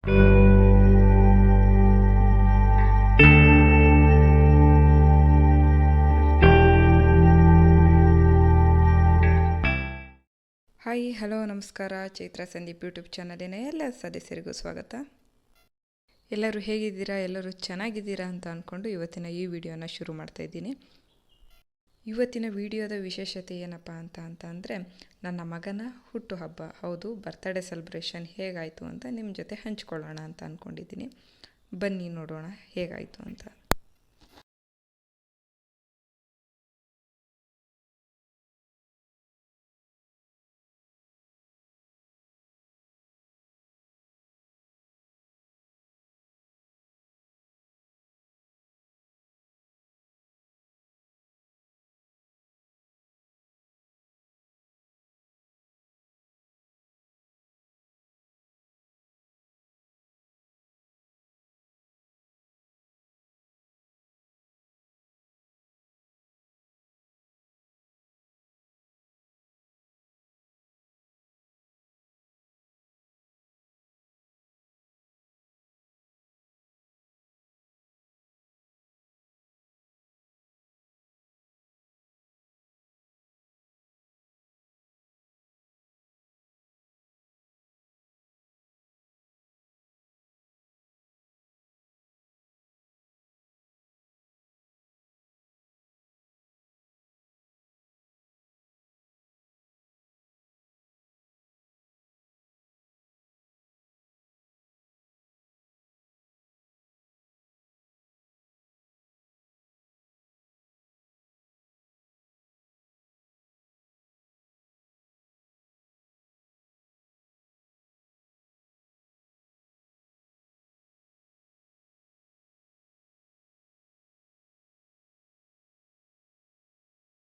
Hi hello ನಮಸ್ಕಾರ. Chaitra Sandeep YouTube ಚಾನಲಿನ ಎಲ್ಲ ಸದಸ್ಯರಿಗೂ ಸ್ವಾಗತ. ಎಲ್ಲರೂ ಹೇಗಿದ್ದೀರಾ? ಎಲ್ಲರೂ ಚೆನ್ನಾಗಿದ್ದೀರಾ ಅಂತ ಅಂದ್ಕೊಂಡು ಇವತ್ತಿನ ಈ ವಿಡಿಯೋನ ಶುರು ಮಾಡ್ತಾಯಿದ್ದೀನಿ. ಇವತ್ತಿನ ವಿಡಿಯೋದ ವಿಶೇಷತೆ ಏನಪ್ಪ ಅಂತಂದರೆ ನನ್ನ ಮಗನ ಹುಟ್ಟುಹಬ್ಬ. ಹೌದು, ಬರ್ತ್ಡೇ ಸೆಲೆಬ್ರೇಷನ್ ಹೇಗಾಯಿತು ಅಂತ ನಿಮ್ಮ ಜೊತೆ ಹಂಚ್ಕೊಳ್ಳೋಣ ಅಂತ ಅಂದ್ಕೊಂಡಿದ್ದೀನಿ. ಬನ್ನಿ ನೋಡೋಣ ಹೇಗಾಯಿತು ಅಂತ.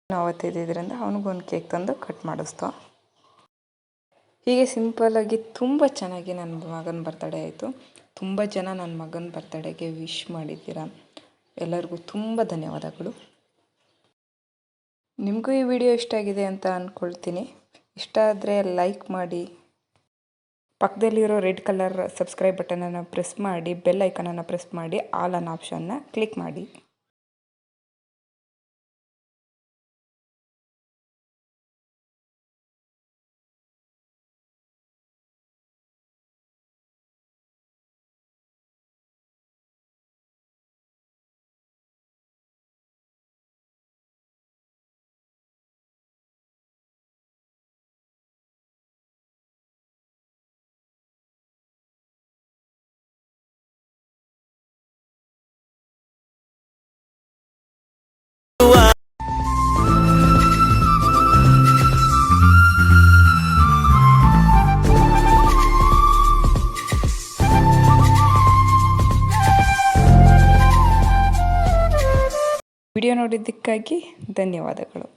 ಅವತ್ತಿದ್ದರಿಂದ ಅವನಿಗೊಂದು ಕೇಕ್ ತಂದು ಕಟ್ ಮಾಡಿಸ್ತು. ಹೀಗೆ ಸಿಂಪಲ್ಲಾಗಿ ತುಂಬ ಚೆನ್ನಾಗಿ ನನ್ನ ಮಗನ ಬರ್ತಡೇ ಆಯಿತು. ತುಂಬ ಜನ ನನ್ನ ಮಗನ ಬರ್ತಡೇಗೆ ವಿಶ್ ಮಾಡಿದ್ದೀರಾ. ಎಲ್ಲರಿಗೂ ತುಂಬ ಧನ್ಯವಾದಗಳು. ನಿಮಗೂ ಈ ವಿಡಿಯೋ ಇಷ್ಟ ಆಗಿದೆ ಅಂತ ಅಂದ್ಕೊಳ್ತೀನಿ. ಇಷ್ಟ ಆದರೆ ಲೈಕ್ ಮಾಡಿ, ಪಕ್ಕದಲ್ಲಿರೋ ರೆಡ್ ಕಲರ್ ಸಬ್ಸ್ಕ್ರೈಬ್ ಬಟನನ್ನು ಪ್ರೆಸ್ ಮಾಡಿ, ಬೆಲ್ ಐಕನನ್ನು ಪ್ರೆಸ್ ಮಾಡಿ, ಆಲ್ ಅನ್ನೋ ಆಪ್ಷನ್ನ ಕ್ಲಿಕ್ ಮಾಡಿ. ವಿಡಿಯೋ ನೋಡಿದ್ದಕ್ಕಾಗಿ ಧನ್ಯವಾದಗಳು.